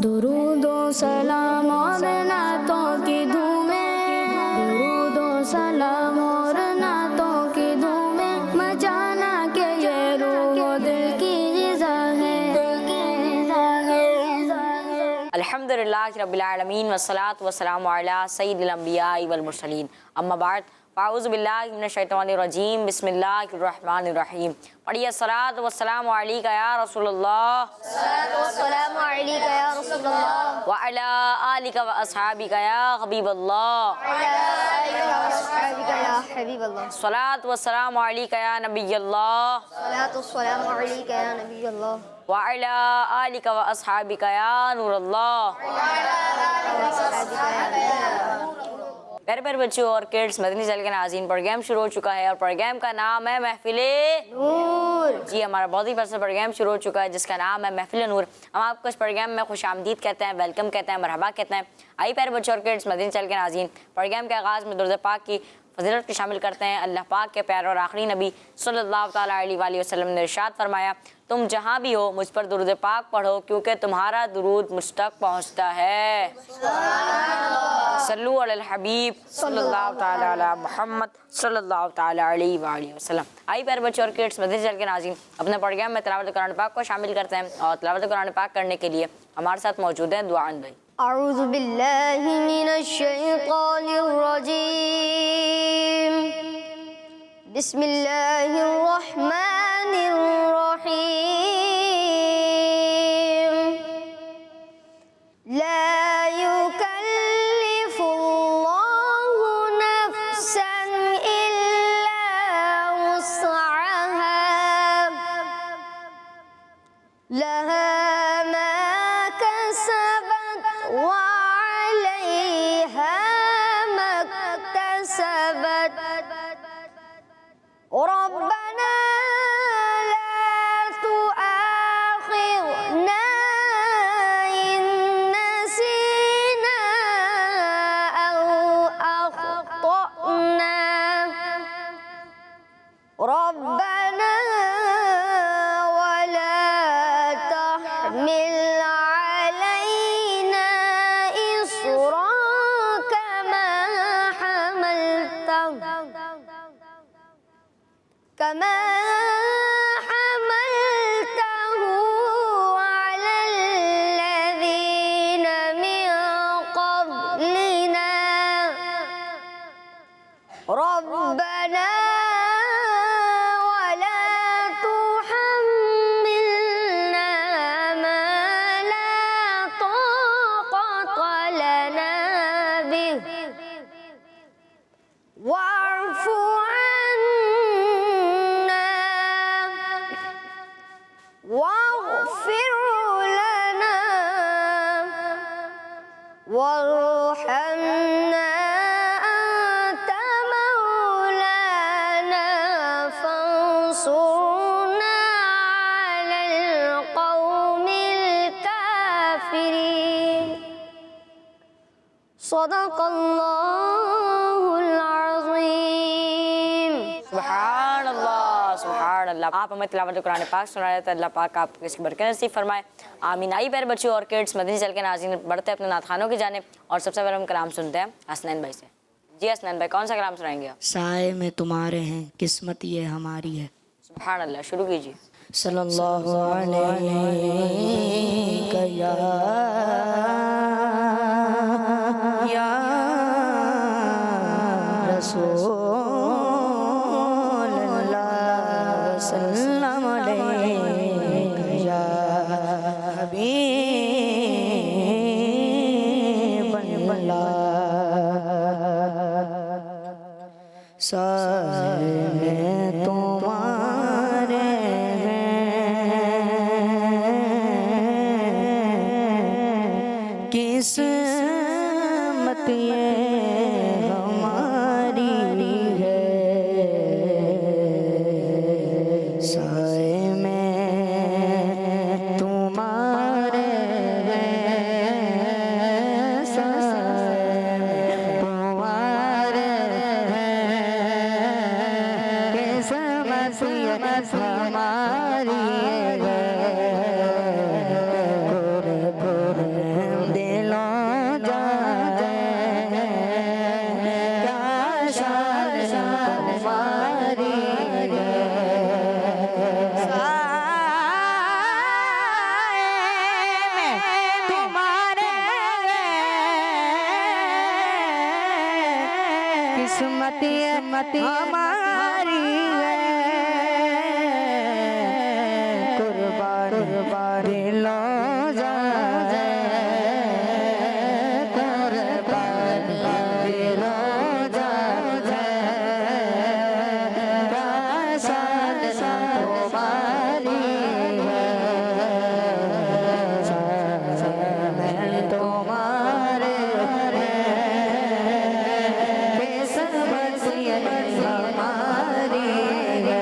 दुरूदो सलाम और नातों की धूमें, दुरूदो सलाम और नातों की धूमें, मचाना के ये रूह दिल की ग़िज़ा है। अल्हम्दुलिल्लाहि रब्बिल आलमीन वस्सलातु वस्सलामु अला सय्यिदिल अंबिया वल मुरसलीन अम्मा बाद फ़ाऊज़ु बिल्लाहि मिनश शैतानिर रजीम बिस्मिल्लाहिर रहमानिर रहीम। पढ़िए सलात वस्सलामु अलैका या रसूलल्लाह, सलाम अलैका या रसूलल्लाह व अला आलिका व अस्हाबिका या हबीबल्लाह, या हबीबल्लाह। सलात वस्सलामु अलैका या नबियल्लाह, सलातु वस्सलामु अलैका या नबियल्लाह व अला आलिका व अस्हाबिका या नूरल्लाह। प्यारे प्यारे बच्चों और किड्स, मदनी चैनल के नाज़रीन, प्रोग्राम शुरू हो चुका है और प्रोग्राम का नाम है महफिले नूर। जी, हमारा बहुत ही पसंद प्रोग्राम शुरू हो चुका है जिसका नाम है महफिले नूर। हम आपको इस प्रोग्राम में खुशामदीद कहते हैं, वेलकम कहते हैं, मरहबा कहते हैं। आइए प्यारे बच्चों और किड्स, मदनी चैनल के नाज़रीन, प्रोग्राम के आगाज़ में दुरूद पाक की फजीलत को शामिल करते हैं। अल्लाह पाक के प्यारे और आखिरी नबी सल्लल्लाहु तआला अलैहि वसल्लम ने इरशाद फरमाया, तुम जहाँ भी हो मुझ पर दुरूद पाक पढ़ो क्योंकि तुम्हारा दुरूद मुझ तक पहुँचता है। सल्लु अलल हबीब सल्लल्लाहु तआला अला मुहम्मद सल्लल्लाहु तआला अलैहि वसल्लम। आइए प्यारे बच्चों और किड्स, मदनी चैनल के नाज़रीन, अपने प्रोग्राम में तिलावत कुरान पाक को शामिल करते हैं और तिलावत कुरान पाक करने के लिए हमारे साथ मौजूद हैं दुआन भाई। अऊज़ु बिल्लाहि मिनश शैतानिर रजीम, बिस्मिल्लाहिर रहमानिर रहीम। ला युकल्लिफुल्लाहु नफ्सन इल्ला वुस्अहा, लहा मा कसबत व अलैहा मक्तसबत। रब्बना ला तुआखिज़ना इन नसीना औ अख़्तअना। रब्बना वला तहमिल अलैना इस्रा कमा हमलतहु अलल लज़ीन मिन क़ब्लिना। रब्बना वला तुहम्मिलना मा ला ताक़त लना बिहि वाअफ़ु अन्ना वाग़फ़िर लना वरहमना अंत मौलाना फंसुरना अलल क़ौमिल काफ़िरीन। सदक़ल्लाहुल अज़ीम। सुभान अल्लाह, सुभान अल्लाह। आप हमें तिलावत कुरान पाक सुना रहे थे, अल्लाह पाक आपको इसकी बरकत नसीब फरमाए, आमीन। आई प्यारे बच्चों और किड्स, मदनी चैनल के नाज़रीन, बढ़ते हैं अपने नात खानों की जानिब और सबसे पहले हम कलाम सुनते हैं हसनैन भाई से। जी हसनैन भाई, कौन सा कलाम सुनाएंगे आप? साए में तुम्हारे हैं, किस्मत ये हमारी है। सुभान अल्लाह, शुरू कीजिए। सल्लल्लाहु अलैहि या रसूलल्लाह सल्लल्लाहु अलैहि या हबीबल्लाह। साए में तुम्हारे हैं, किस्मत ये हमारी है। साए में तुम्हारे हैं, साए में तुम्हारे हैं, किस्मत ये हमारी है। किस्मत ये हमारी है कुर्बान दिलो जाए कुर्बान दिलो जाए शान तुम्हारी है शान तुम्हारे किस्मत ये हमारी है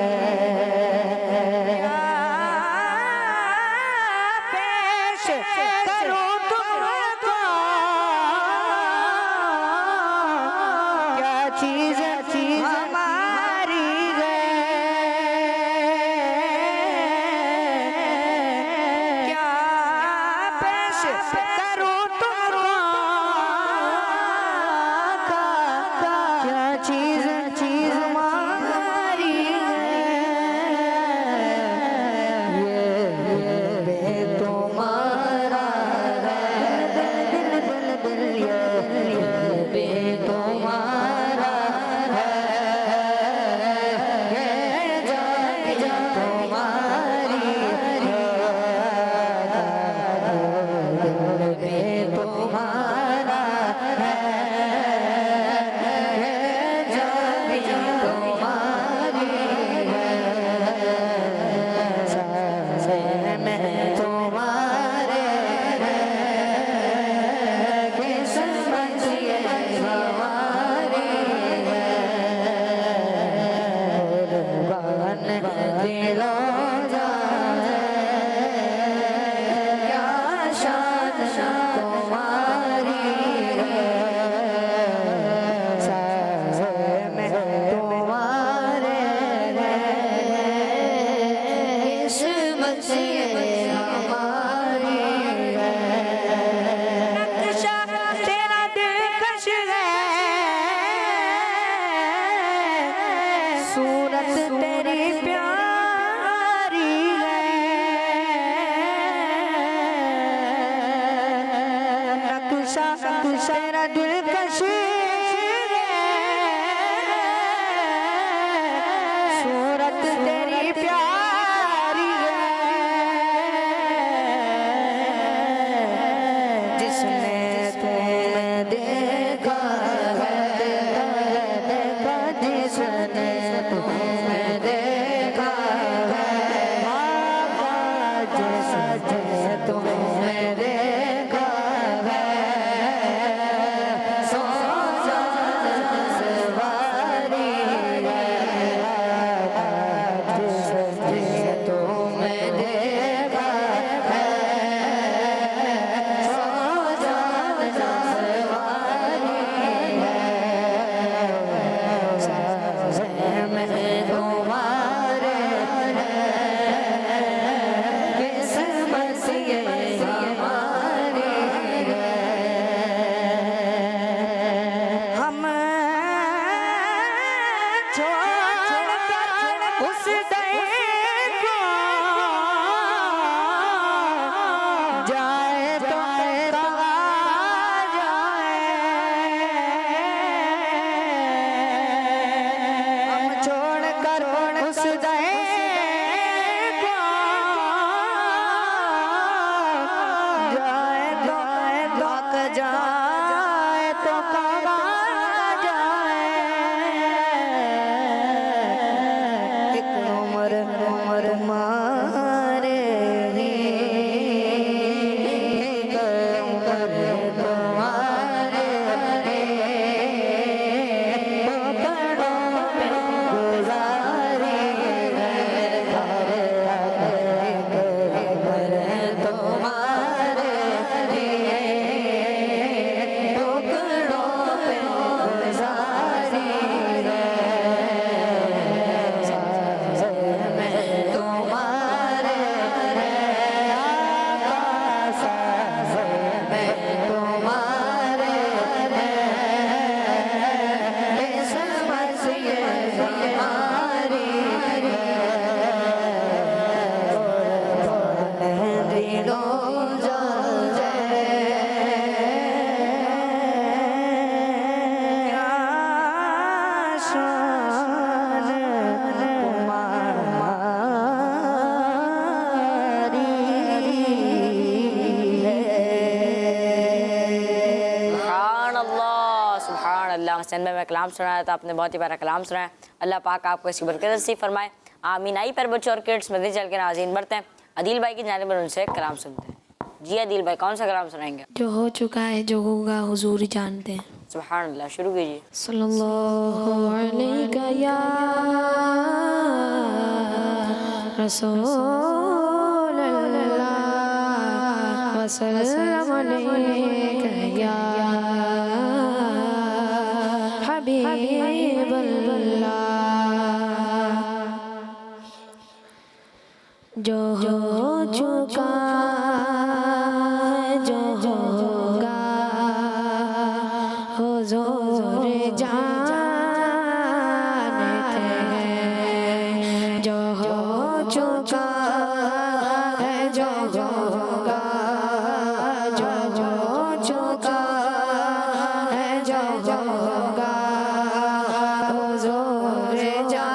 पेश करूं तुमको क्या चीज हमारी है क्या पेश करूं तुमको क्या चीज हमारी है ये तुम्हारा दिल ये तुम्हारा है ये जान तुम्हारी है तुम्हारा है सूरत तेरी प्यारी है नक्शा तेरा दिलकश सूरत तेरी प्यारी है जिसने तुम्हें देखा जिसने तुम्हें देखा जिसने तुम्हें देखा सो सवारी जिसने तुम्हें देखा सो तुम्हारे किस्मत ये हमारी है हम छोड़कर उस दर को जाए तो कहा जाए हम छोड़कर उस दर को जाए तो कहा जाए एक उम्र मारे एक उम्र तुम्हारे पकड़ो गुजारी तुम्हारे वहाँ से में कलाम सुनाया था, आपने बहुत ही प्यारा कलाम सुनाया। अल्लाह पाक आपको इसकी बरकत नसीब फरमाए, आमीन। आई पर बच्चों और किड्स मदीने चल के नाज़रीन बढ़ते हैं अदील भाई की जानिब, उनसे कलाम सुनते हैं। जी अदील भाई, कौन सा कलाम सुनाएंगे? जो हो चुका है जो होगा हुजूर ही जानते हैं। सुभान अल्लाह, शुरू कीजिए। सल्लल्लाहु अलैका या रसूल अल्लाह व सल्लम अलैका या हबीब अल्लाह। जो हो चुका है जो होगा हुजूर जानते हैं। जो हो चुका है जो होगा जो हो चुका है जो होगा हुजूर जानते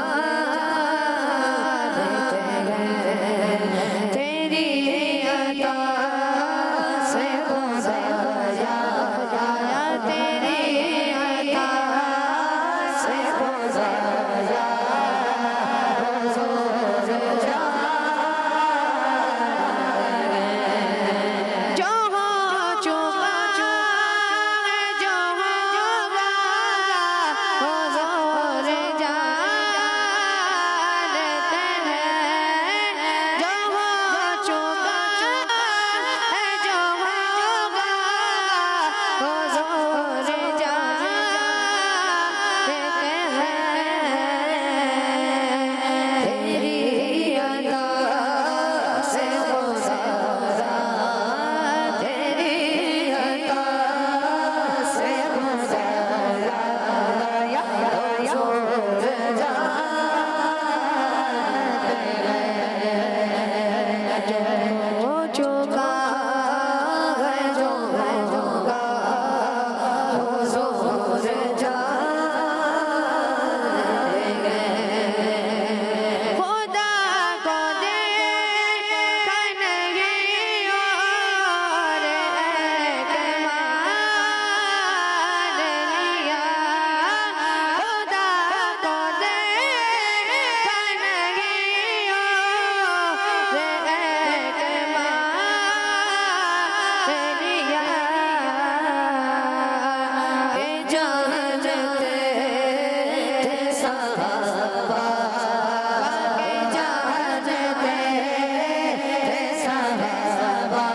हैं। तेरी अता से गुज़ारा तेरी अता से गुज़ारा हुजूर जो हो चुका है जो होगा हुजूर जानते हैं। जो हो चुका है जो होगा हुजूर जानते हैं। तेरी अता से गुज़ारा तेरी अता से गुज़ारा हुजूर जानते हैं। जो हो चुका है जो होगा हुजूर जानते हैं। खुदा को देखा नहीं और ऐतमाद लिया। खुदा को देखा नहीं और ऐतमाद लिया। के जानते थे सहाबा के जानते थे सहाबा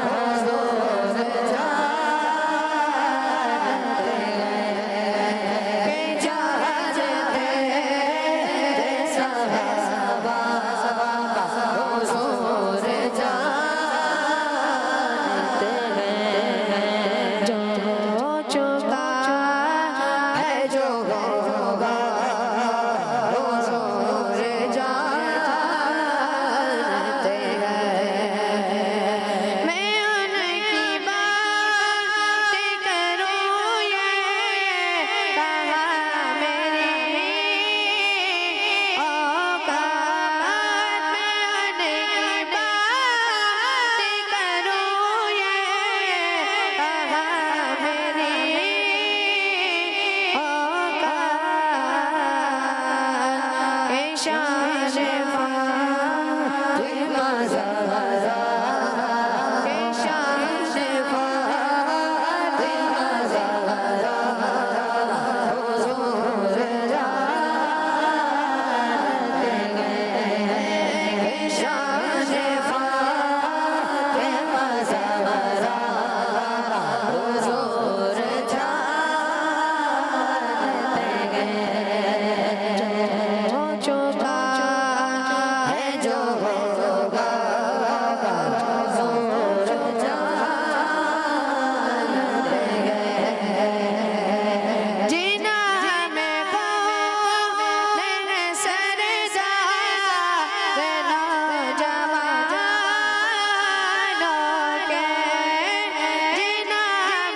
हुजूर जानते हैं। के जानते थे सहाबा हुजूर जानते हैं। जो हो चुका है जो होगा हुजूर जानते हैं। मैं उनकी बात करूं ये कहा मेरी औकात। मैं उनकी बात करूं ये कहा मेरी औकात। के शान फातिमा ज़हरा के शान फातिमा ज़हरा हुजूर जानते हैं। के शान फातिमा ज़हरा हुजूर जानते हैं। जो हो चुका है जो होगा हुजूर जानते हैं। जिना में कौन सरदार नौजवानों के। जिना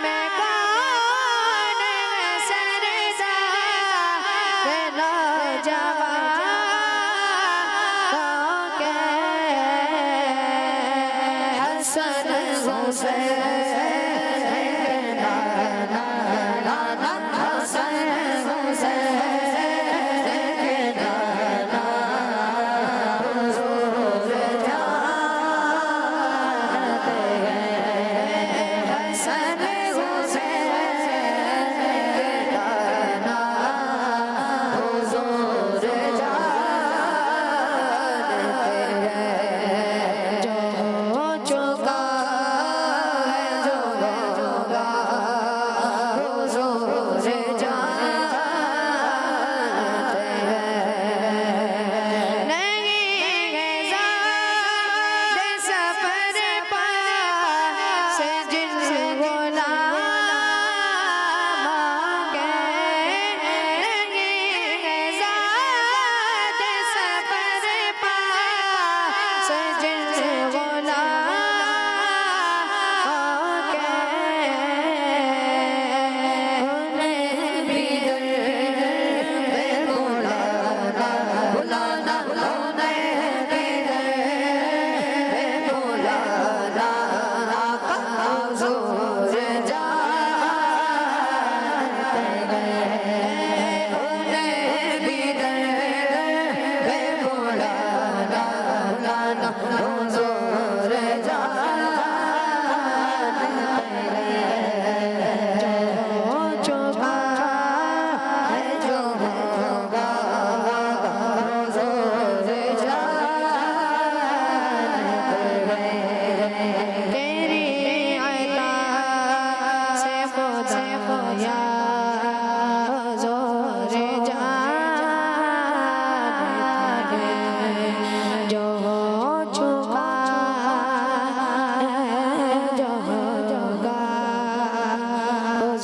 में कौन सरदार नौजवानों के। हसन हुसैन नाना से जिन गुलाम के लगे ज़ात सफर पास जिन गुलाम के उन्हें भी बुलाना बुलाना उन्हें भी बुलाना कमज़ोर जानते हैं उन्हें भी बुलाना बुलाना कमज़ोर जानते हैं जो चुका है जो होगा कमज़ोर जानते हैं तेरी अता से खुदाया जोर जानते हैं जो हो चुका है जो होगा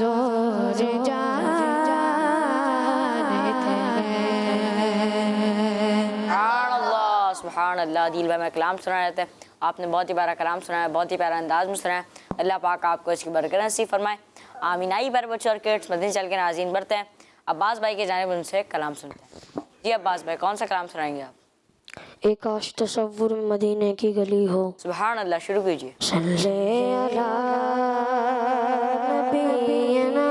जोर जानते हैं। सुभान अल्लाह। दिल भाई में कलाम सुना रहे थे, आपने बहुत ही प्यारा कलाम सुनाया, बहुत ही प्यारा अंदाज में सुनाया। अल्लाह पाक आपको इसकी बरकत नसीब फरमाए, आमीन। आई बार बच्चे और किड्स मदीने चल के नाज़रीन बढ़ते हैं अब्बास भाई के जानिब उनसे कलाम सुनते हैं। जी अब्बास भाई, कौन सा कलाम सुनाएंगे आप? एक काश तसव्वुर में मदीने की गली हो। सुभान अल्लाह, शुरू कीजिए। सल्ले अला नबीना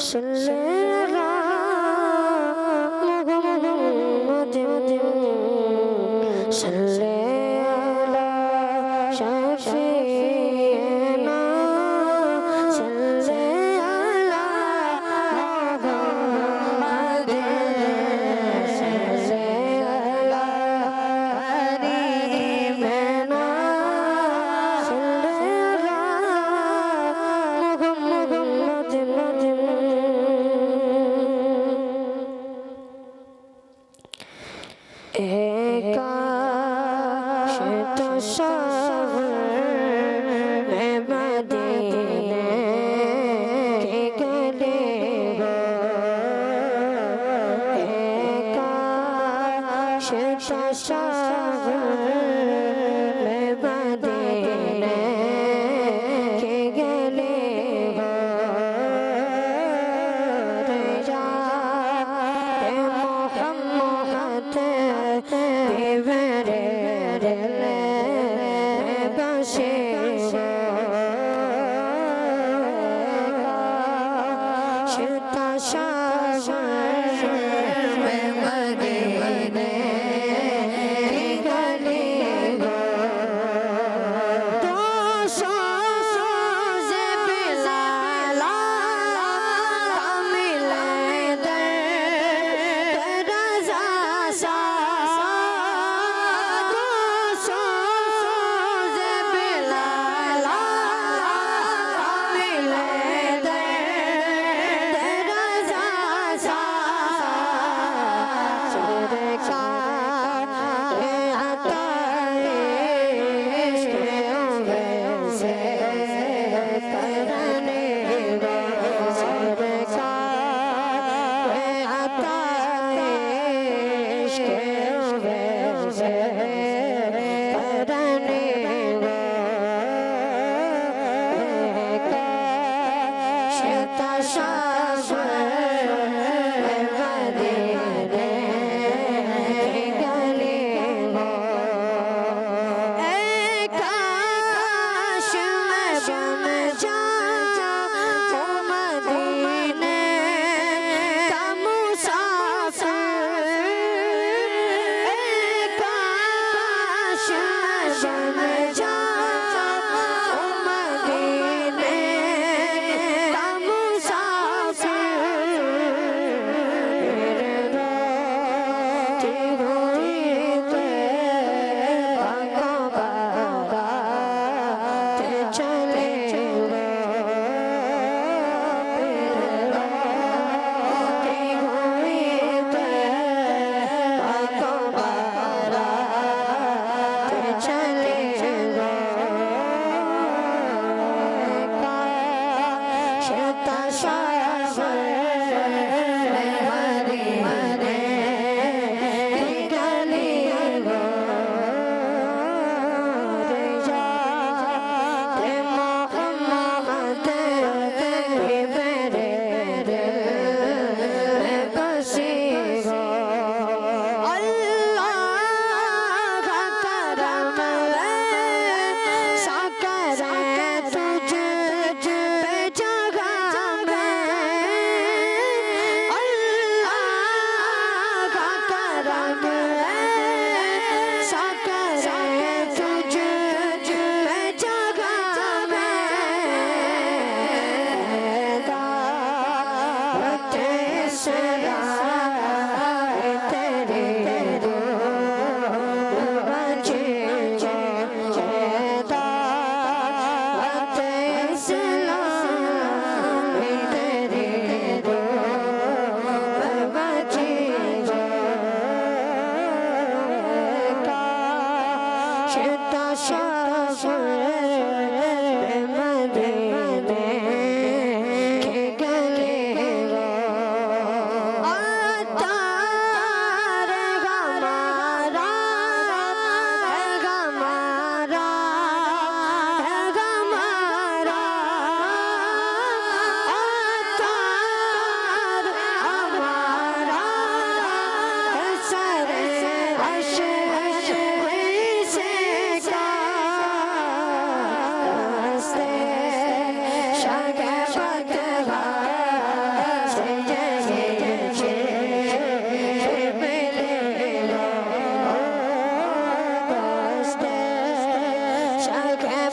सल्ले अला मुहम्मदिन सल्ले अला शफीना सल्ले अला मुहम्मदिन सल्ले अला हरीमना सल्ले अला मुहम्मदिन एक काश तसव्वुर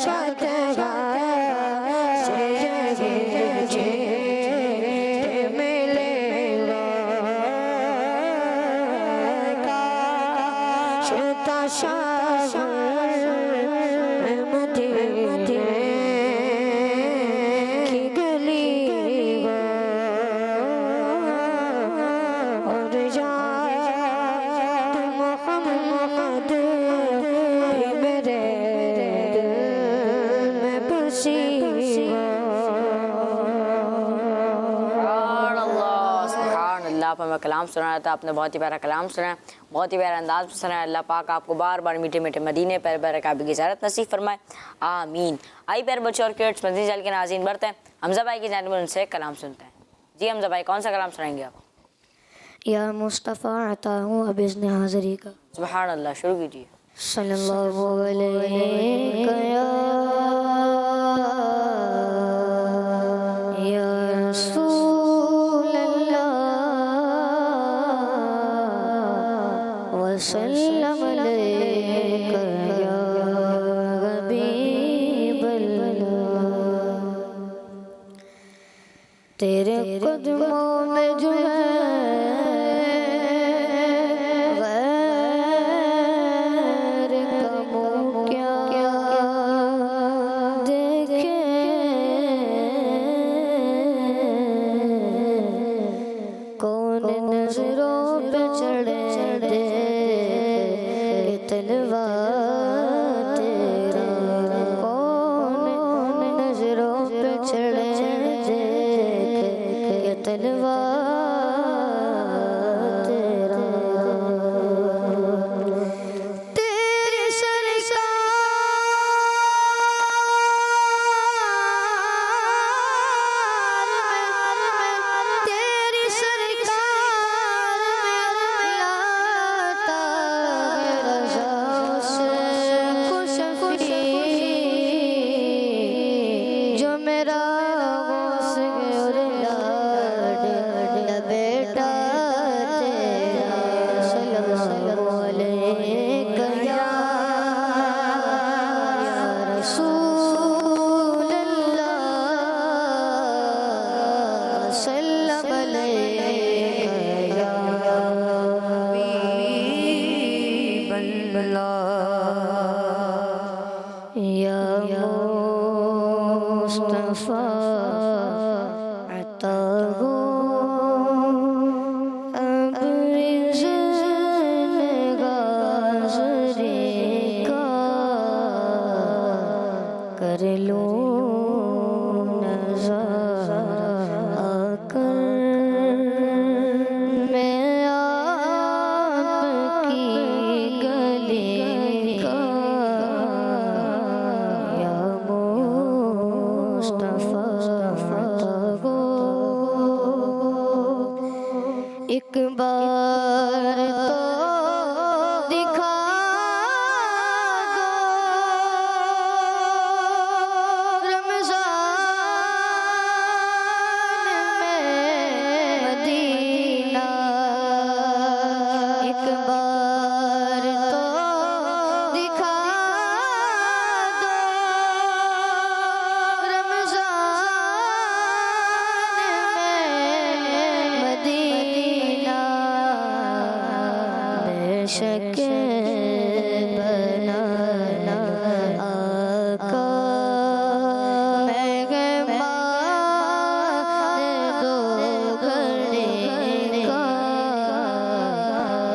साथ मिलेगा मदीने की गली और याद मोहम्मद भी मेरे दिल में बसी आप हमें कलाम सुनाया था, आपने बहुत ही प्यारा कलाम सुनाया, बहुत ही प्यारा अंदाज में सुनाया। अल्लाह पाक आपको बार बार मीठे मीठे मदीने पर बरकत की ज़ियारत नसीब फरमाए, आमीन। आई प्यारे बच्चे और किड्स, मदीने चल के नाज़रीन बढ़ते हैं हमजा भाई की जानिब उनसे कलाम सुनते हैं। जी हमजा भाई, कौन सा कलाम सुनाएंगे आप? या मुस्तफ़ा आता हूँ अब इज़्न हाज़री का। सुभान अल्लाह, शुरू कीजिए। सल्लल्लाहु अलैहि या रसूल अल्लाह वसल्लम अलैका या हबीब अल्लाह। तेरे कदमों में जो है मुस्तफ़ा आता हो अब इज़्न गाज़री का कर लो नज़ारा आकर मैं आपकी गली का या मुस्तफ़ा हो एक बार तो दिखा दो रमज़ान में मदीना। एक बार तो दिखा दो रमज़ान में मदीना। बेशक बनाना आका मेहमान दो घड़े का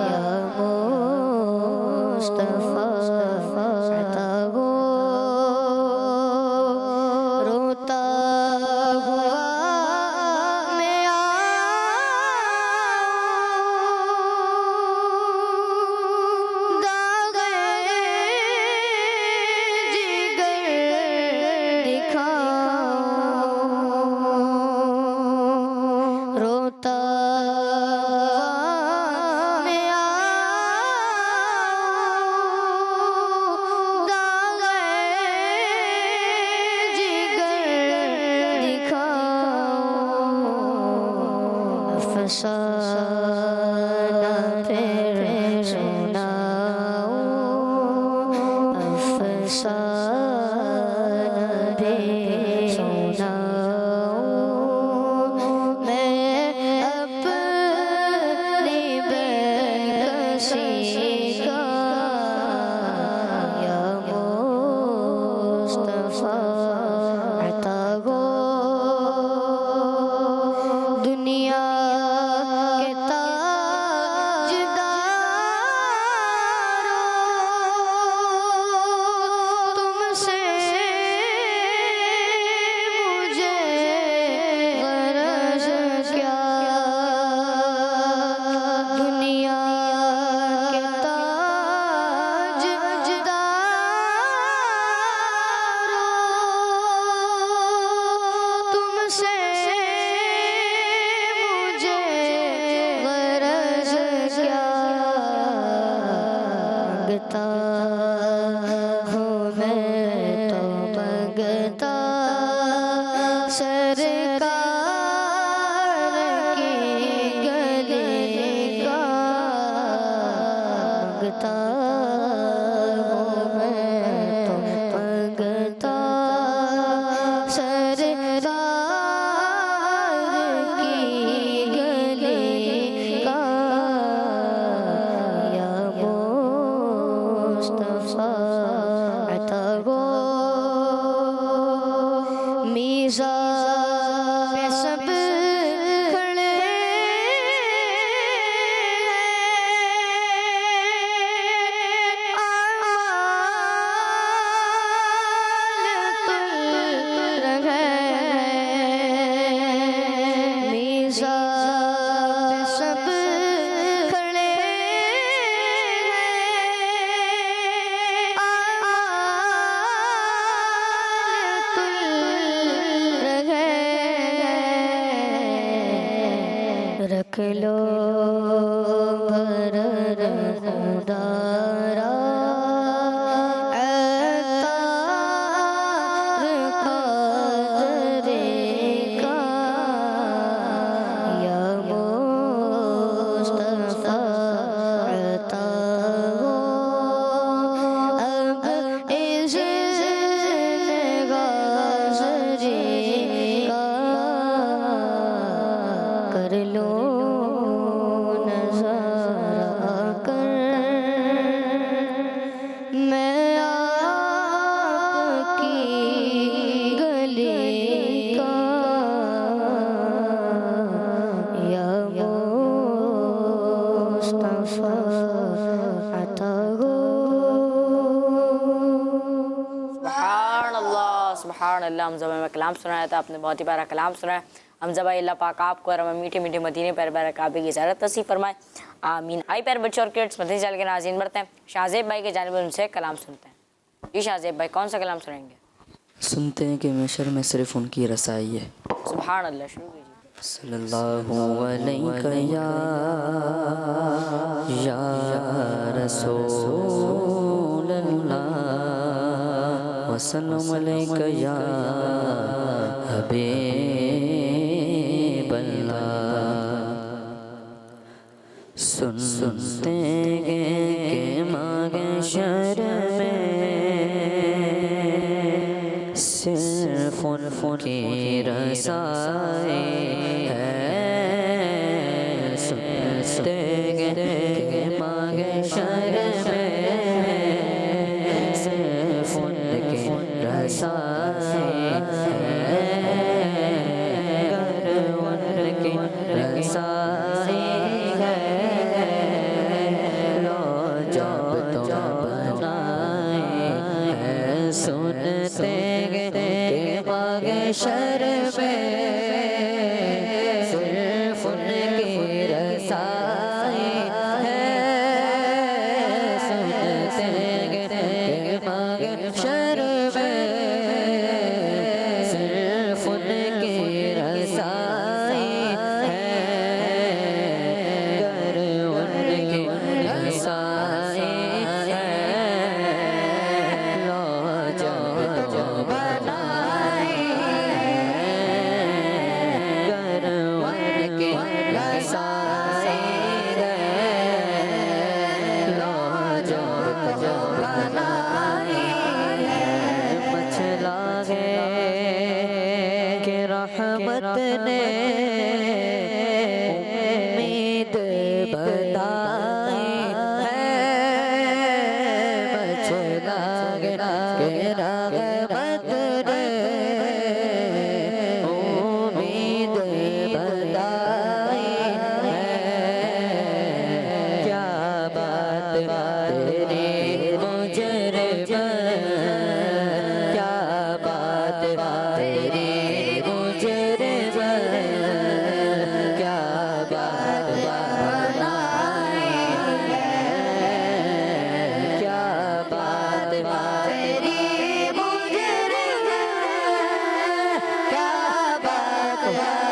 या मुस्तफ़ा आता हो रोता हुआ मैं आऊं दागे जिगर दिखाऊं रोता मैं आऊं दागे जिगर दिखाऊं अफसाना फिर सुनाऊं अफसाना दे सुनाऊं मैं अपनी बेकसी का या मुस्तफा अता गो दुनिया के ताजदारों तुमसे मुझे गरज क्या दुनिया के ताजदारों तुमसे मुझे गरज क्या मांगता हूँ मैं तो मांगता सरकार की गले का मांगता हूँ मैं तो मांगता सरकार की गले का या मुस्तफा अता गो मीज़ा पे सब खड़े मीज़ा पे सब खड़े रख लो भरर खुदारा अतार क़दरे का या मुस्तफा अता हो अब इज़्न गाज़री का कर लो नज़ारा कर मैं आपकी गली का या मुस्तफा अता हो सुभान अल्लाह हमजा भाई में कलाम सुनाया था आपने, बहुत ही प्यारा कलाम सुनाया। हमजा भाई अल्लाह पाक आपको और हमें मीठे मीठे मदीने पर बार काबे की इजाज़त नसीब फरमाए, आमीन। आई प्यारे बच्चों और किड्स, मदीने चल के नाज़रीन बढ़ते हैं शाहज़ेब भाई के जानिब उनसे कलाम सुनते हैं। जी शाहज़ेब भाई कौन सा कलाम सुनाएंगे? सुनते हैं कि महशर में सिर्फ उनकी रसाई है। सुभान अल्लाह, शुरू कीजिए। सल्लल्लाहु अलैहि या रसूलल्लाह वसल्लम अलैका या हबीबल्लाह। सुनते हैं कि महशर में सिर्फ उनकी रसाई है। सुनते हैं कि महशर में सिर्फ उनकी रसाई है। अगर उनकी रसाई है लो जब तो बनाए है। सुनते महशर में सिर्फ उनकी रसाई है। सुनते महशर में सिर्फ उनकी रसाई है। अगर उनकी रसाई है लो जो बनाए रहमत ने उम्मीद बताई है, मचला के रहमत ने उम्मीद बताई है। क्या बात तेरी मुजरिम, क्या बात तेरी मुजरिम, क्या बात बनाई है, क्या बात तेरी मुजरिम, क्या बात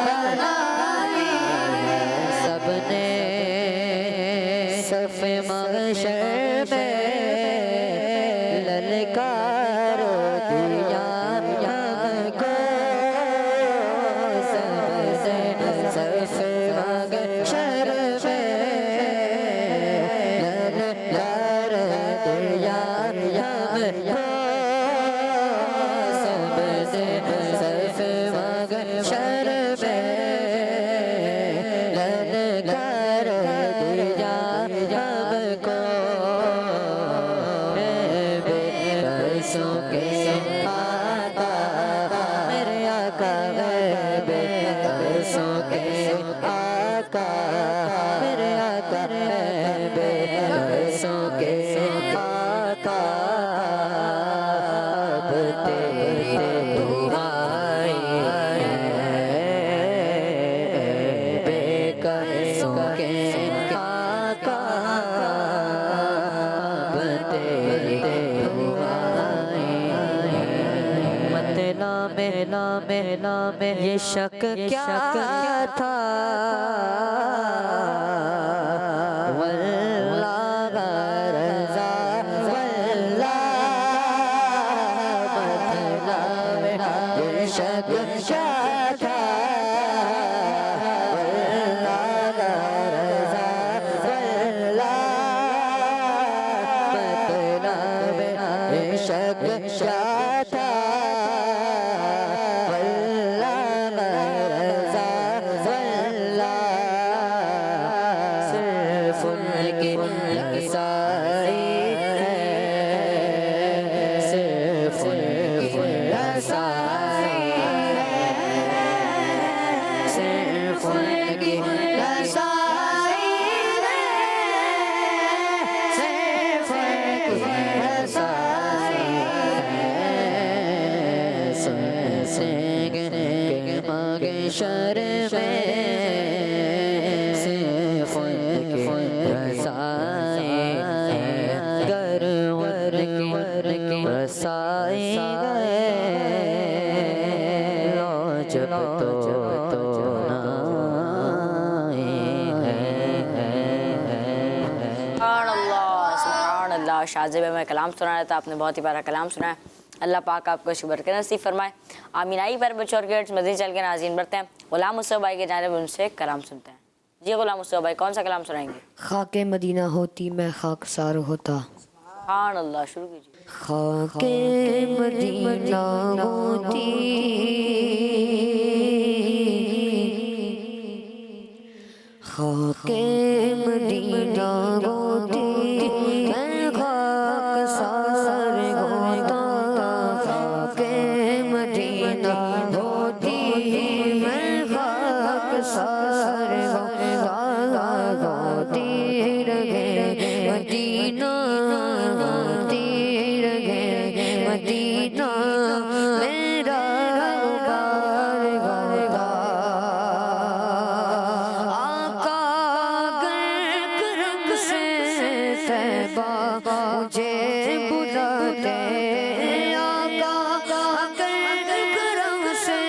बनाई है। सबने सफ़े महशर में ललकारो दिया हमको, सबसे सफ़े महशर में ललकारो दिया हमको, सबसे सफ़े महशर में ललकारो दिया हमको। बेकसों के आका मेरे आका है, बेकसों के आका मेरे आका है, बेकसों के आका अब तेरी दुआएं हैं, बेकसों के आका अब तेरी मेला में ये शक क्या था, वल्लाह रज़ा वल्लाह मथला में ये शक क्या था, वल्लाह रज़ा वल्लाह मथला में ये शक क्या था, शर में सिर्फ रसाए गर वर के रसाए गए, जब तो सुभान अल्लाह। शाज़िब में कलाम सुनाया था आपने, बहुत ही प्यारा कलाम सुनाया। अल्लाह पाक आपको शुक्र के नसीब फरमाए। आमीनाई पर बच्चों और किड्स मदीने चल के नाज़रीन बढ़ते हैं गुलाम मुस्तफ़ा भाई के जानिब उनसे कलाम सुनते हैं। जी गुलाम मुस्तफ़ा भाई कौन सा कलाम सुनाएंगे? खाके मदीना होती मैं खाकसार होता। सुभान अल्लाह, शुरू कीजिए। खाके मदीना होती खाके मदीना होती मैं खाकसार होता, खाके मदीना होती मैं खाकसार होता, होती रहे मदीना होती रहे मदीना मेरा बार होता। आका गर्क रंग से तैबा मुझे बुलाते, आका गर्क रंग से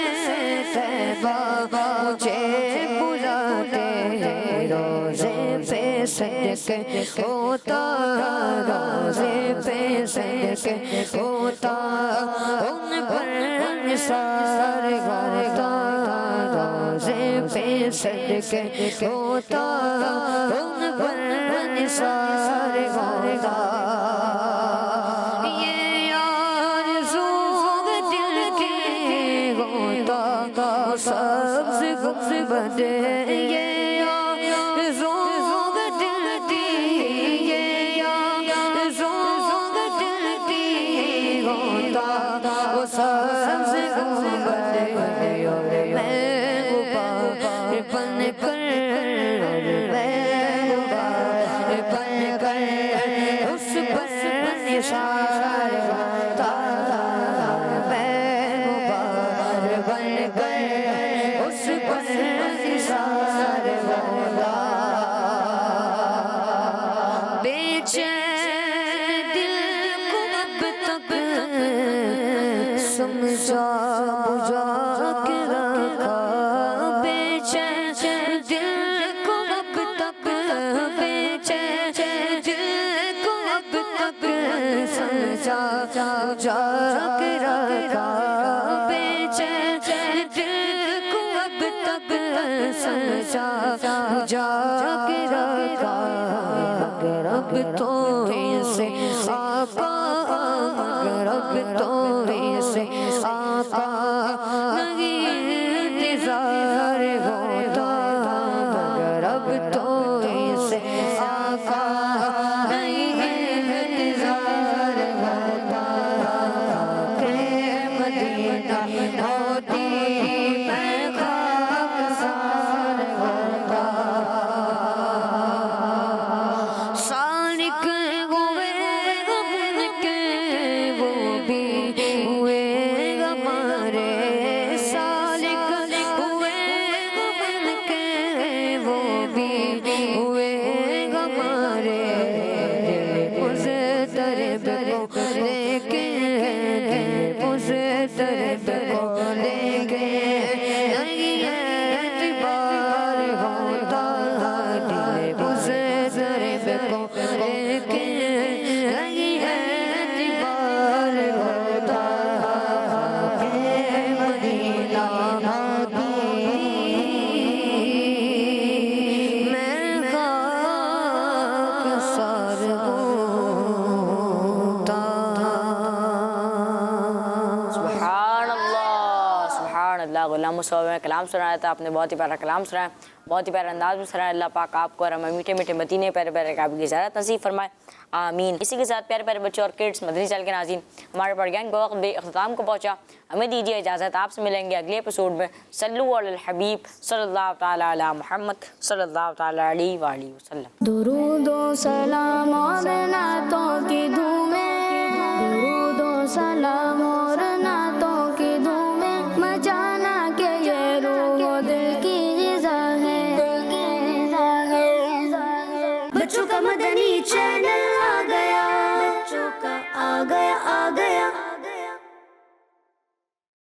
तैबा मुझे बुलाते, रोज़े पे सदके होता, रोज़े पे सदके होता, उन पर निसार होता, रोज़े पे सदके होता, उन पर निसार होता। ये आरज़ू दिल की होता, सब्ज़ गुंबद ये रोग दिलती ये रोग दिलती होता वो सब्ज़ गुंबद बन कर उस बस निशार होता बन कर उस बस निशार होता बेचैन दिल को अब तक समझा बुझा के रखा बेचैन दिल को अब तक बेचैन दिल को अब तक समझा बुझा के रखा बेचैन दिल को अब तक समझा बुझा के रखा मगर अब तो इसे आका मगर अब तो इसे आका नहीं इंतजार होता मगर अब तो इसे आका नहीं इंतजार होता के मदीना होती मैं खाकसार होता सानिक हुए गमन के वो भी हुए हमारे सालिक हुए गमन के वो भी हुए हमारे मुझे तरब को लेके मुझे तरब को लेके नहीं एतबार होता मुझे तरब को लेके नहीं एतबार होता मदीना मैं खाकसार होता सुभान अल्लाह गुलाम मुस्तफ़ा में कलाम सुनाया था आपने बहुत ही प्यारा कलाम सुनाया बहुत ही प्यारा अंदाज में सुनाया अल्लाह पाक आपको और हमें मीठे मीठे मदीने प्यारे प्यारे काबी की ज़ियारत नसीब फरमाए आमीन। इसी के साथ प्यारे प्यारे बच्चों और किड्स मदनी चैनल के नाज़रीन हमारे प्रोग्राम का वक्त बेख्ताम को पहुँचा हमें दीजिए इजाज़त आपसे मिलेंगे अगले एपिसोड में सल्लु अलल हबीब सल्लल्लाहु ताला अला मुहम्मद सल्लल्लाहु ताला अलैहि वसल्लम। दुरूद व सलाम और नातों की धूमें दुरूद व सलाम और नातों की धूमें मचाना के ये रूह दिल की ग़िज़ा है बच्चों का मदनी चैनल आ गया बच्चों का आ गया